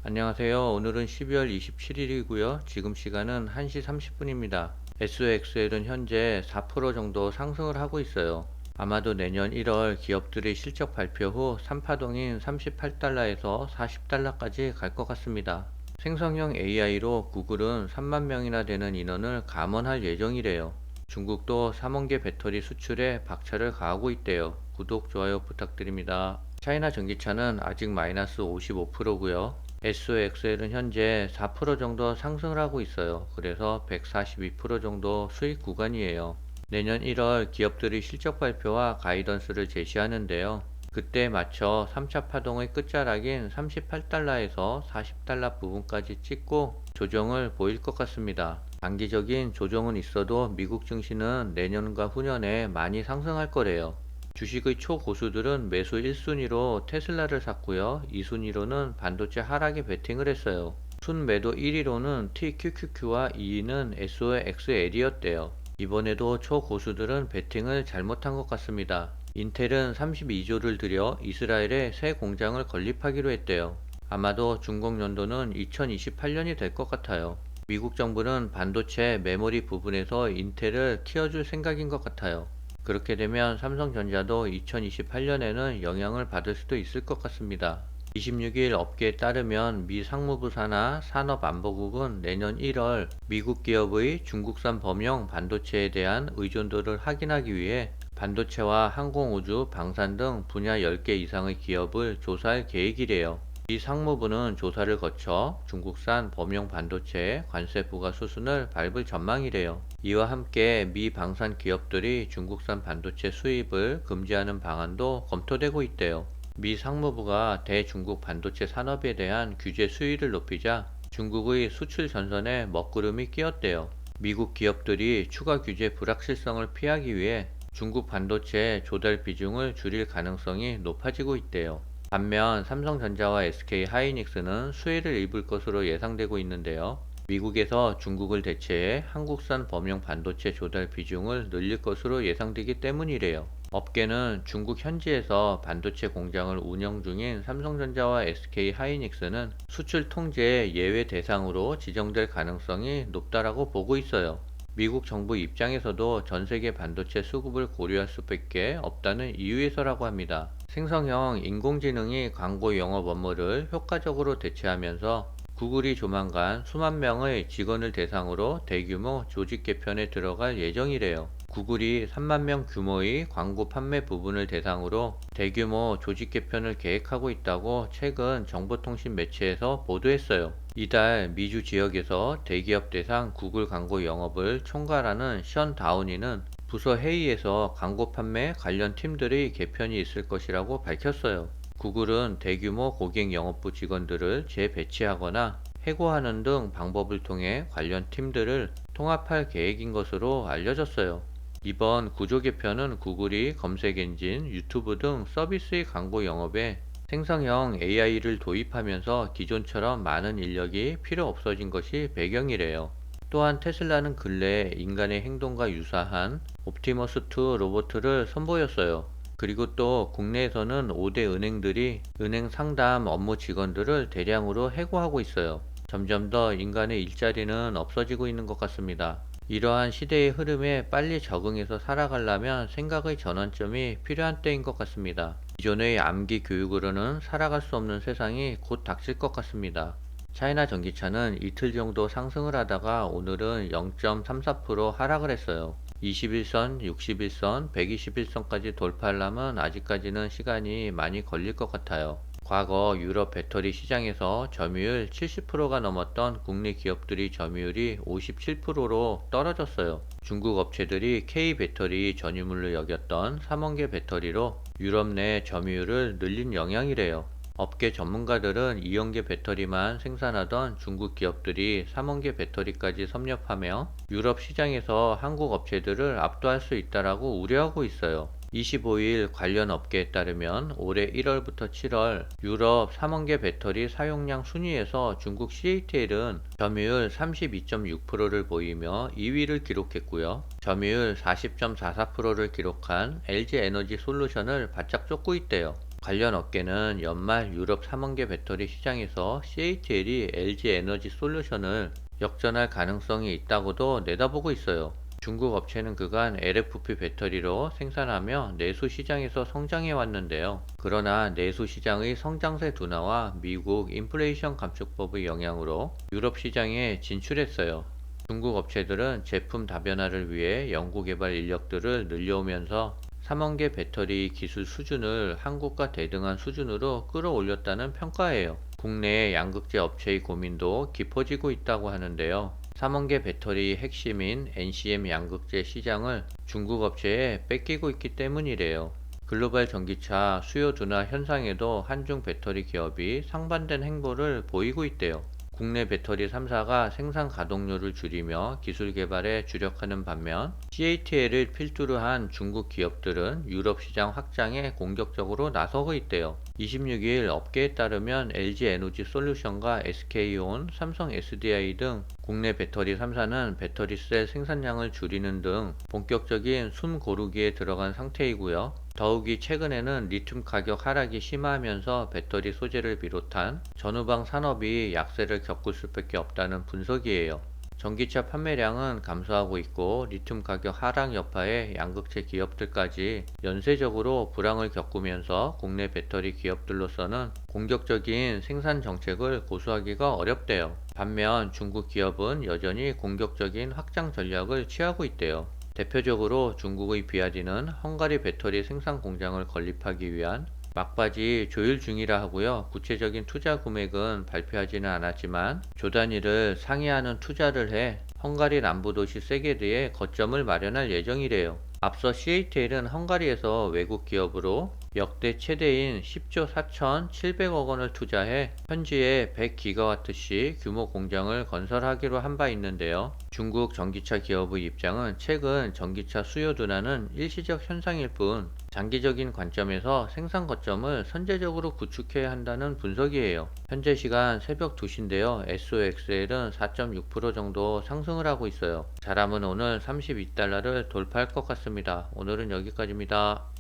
안녕하세요. 오늘은 12월 27일이고요. 지금 시간은 1시 30분입니다. SOXL은 현재 4% 정도 상승을 하고 있어요. 아마도 내년 1월 기업들의 실적 발표 후 3파동인 38달러에서 40달러까지 갈 것 같습니다. 생성형 AI로 구글은 3만 명이나 되는 인원을 감원할 예정이래요. 중국도 3원 개 배터리 수출에 박차를 가하고 있대요. 구독, 좋아요 부탁드립니다. 차이나 전기차는 아직 마이너스 55%고요. SOXL은 현재 4% 정도 상승을 하고 있어요. 그래서 142% 정도 수익 구간이에요. 내년 1월 기업들이 실적 발표와 가이던스를 제시하는데요. 그때에 맞춰 3차 파동의 끝자락인 38달러에서 40달러 부분까지 찍고 조정을 보일 것 같습니다. 단기적인 조정은 있어도 미국 증시는 내년과 후년에 많이 상승할 거래요. 주식의 초고수들은 매수 1순위로 테슬라를 샀고요. 2순위로는 반도체 하락에 베팅을 했어요. 순매도 1위로는 TQQQ와 2위는 SOXL이었대요. 이번에도 초고수들은 베팅을 잘못한 것 같습니다. 인텔은 32조를 들여 이스라엘에 새 공장을 건립하기로 했대요. 아마도 중국 연도는 2028년이 될 것 같아요. 미국 정부는 반도체 메모리 부분에서 인텔을 키워줄 생각인 것 같아요. 그렇게 되면 삼성전자도 2028년에는 영향을 받을 수도 있을 것 같습니다. 26일 업계에 따르면 미 상무부 산하 산업안보국은 내년 1월 미국 기업의 중국산 범용 반도체에 대한 의존도를 확인하기 위해 반도체와 항공우주, 방산 등 분야 10개 이상의 기업을 조사할 계획이래요. 이 상무부는 조사를 거쳐 중국산 범용 반도체의 관세 부과 수순을 밟을 전망이래요. 이와 함께 미 방산 기업들이 중국산 반도체 수입을 금지하는 방안도 검토되고 있대요. 미 상무부가 대중국 반도체 산업에 대한 규제 수위를 높이자 중국의 수출 전선에 먹구름이 끼었대요. 미국 기업들이 추가 규제 불확실성을 피하기 위해 중국 반도체 조달 비중을 줄일 가능성이 높아지고 있대요. 반면 삼성전자와 SK하이닉스는 수혜를 입을 것으로 예상되고 있는데요. 미국에서 중국을 대체해 한국산 범용 반도체 조달 비중을 늘릴 것으로 예상되기 때문이래요. 업계는 중국 현지에서 반도체 공장을 운영 중인 삼성전자와 SK하이닉스는 수출 통제 예외 대상으로 지정될 가능성이 높다라고 보고 있어요. 미국 정부 입장에서도 전 세계 반도체 수급을 고려할 수밖에 없다는 이유에서라고 합니다. 생성형 인공지능이 광고 영업 업무를 효과적으로 대체하면서 구글이 조만간 수만 명의 직원을 대상으로 대규모 조직 개편에 들어갈 예정이래요. 구글이 3만 명 규모의 광고 판매 부분을 대상으로 대규모 조직 개편을 계획하고 있다고 최근 정보통신 매체에서 보도했어요. 이달 미주 지역에서 대기업 대상 구글 광고 영업을 총괄하는 션 다우니는 부서 회의에서 광고 판매 관련 팀들의 개편이 있을 것이라고 밝혔어요. 구글은 대규모 고객 영업부 직원들을 재배치하거나 해고하는 등 방법을 통해 관련 팀들을 통합할 계획인 것으로 알려졌어요. 이번 구조 개편은 구글이 검색 엔진, 유튜브 등 서비스의 광고 영업에 생성형 AI를 도입하면서 기존처럼 많은 인력이 필요 없어진 것이 배경이래요. 또한 테슬라는 근래 인간의 행동과 유사한 옵티머스2 로봇을 선보였어요. 그리고 또 국내에서는 5대 은행들이 은행 상담 업무 직원들을 대량으로 해고하고 있어요. 점점 더 인간의 일자리는 없어지고 있는 것 같습니다. 이러한 시대의 흐름에 빨리 적응해서 살아가려면 생각의 전환점이 필요한 때인 것 같습니다. 기존의 암기 교육으로는 살아갈 수 없는 세상이 곧 닥칠 것 같습니다. 차이나 전기차는 이틀 정도 상승을 하다가 오늘은 0.34% 하락을 했어요. 21선, 61선, 121선까지 돌파하려면 아직까지는 시간이 많이 걸릴 것 같아요. 과거 유럽 배터리 시장에서 점유율 70%가 넘었던 국내 기업들의 점유율이 57%로 떨어졌어요. 중국 업체들이 K배터리 전유물로 여겼던 3원계 배터리로 유럽 내 점유율을 늘린 영향이래요. 업계 전문가들은 2원계 배터리만 생산하던 중국 기업들이 3원계 배터리까지 섭렵하며 유럽 시장에서 한국 업체들을 압도할 수 있다라고 우려하고 있어요. 25일 관련 업계에 따르면 올해 1월부터 7월 유럽 3원계 배터리 사용량 순위에서 중국 CATL은 점유율 32.6%를 보이며 2위를 기록했고요. 점유율 40.44%를 기록한 LG 에너지 솔루션을 바짝 쫓고 있대요. 관련 업계는 연말 유럽 3원계 배터리 시장에서 CATL이 LG 에너지 솔루션을 역전할 가능성이 있다고도 내다보고 있어요. 중국 업체는 그간 LFP 배터리로 생산하며 내수 시장에서 성장해 왔는데요. 그러나 내수 시장의 성장세 둔화와 미국 인플레이션 감축법의 영향으로 유럽 시장에 진출했어요. 중국 업체들은 제품 다변화를 위해 연구개발 인력들을 늘려오면서 3원계 배터리 기술 수준을 한국과 대등한 수준으로 끌어올렸다는 평가예요. 국내 양극재 업체의 고민도 깊어지고 있다고 하는데요. 3원계 배터리 핵심인 NCM 양극재 시장을 중국 업체에 뺏기고 있기 때문이래요. 글로벌 전기차 수요 둔화 현상에도 한중 배터리 기업이 상반된 행보를 보이고 있대요. 국내 배터리 3사가 생산 가동률을 줄이며 기술 개발에 주력하는 반면 CATL을 필두로 한 중국 기업들은 유럽 시장 확장에 공격적으로 나서고 있대요. 26일 업계에 따르면 LG 에너지 솔루션과 SK온, 삼성 SDI 등 국내 배터리 3사는 배터리 셀 생산량을 줄이는 등 본격적인 숨 고르기에 들어간 상태이고요. 더욱이 최근에는 리튬 가격 하락이 심화하면서 배터리 소재를 비롯한 전후방 산업이 약세를 겪을 수밖에 없다는 분석이에요. 전기차 판매량은 감소하고 있고 리튬 가격 하락 여파에 양극재 기업들까지 연쇄적으로 불황을 겪으면서 국내 배터리 기업들로서는 공격적인 생산 정책을 고수하기가 어렵대요. 반면 중국 기업은 여전히 공격적인 확장 전략을 취하고 있대요. 대표적으로 중국의 비아디는 헝가리 배터리 생산 공장을 건립하기 위한 막바지 조율 중이라 하고요. 구체적인 투자 금액은 발표하지는 않았지만 조 단위를 상회하는 투자를 해 헝가리 남부 도시 세게르에 거점을 마련할 예정이래요. 앞서 CATL은 헝가리에서 외국 기업으로 역대 최대인 10조 4,700억 원을 투자해 현지에 100기가와트씩 규모 공장을 건설하기로 한 바 있는데요. 중국 전기차 기업의 입장은 최근 전기차 수요 둔화는 일시적 현상일 뿐 장기적인 관점에서 생산 거점을 선제적으로 구축해야 한다는 분석이에요. 현재 시간 새벽 2시인데요. SOXL은 4.6% 정도 상승을 하고 있어요. 잘하면 오늘 $32를 돌파할 것 같습니다. 오늘은 여기까지입니다.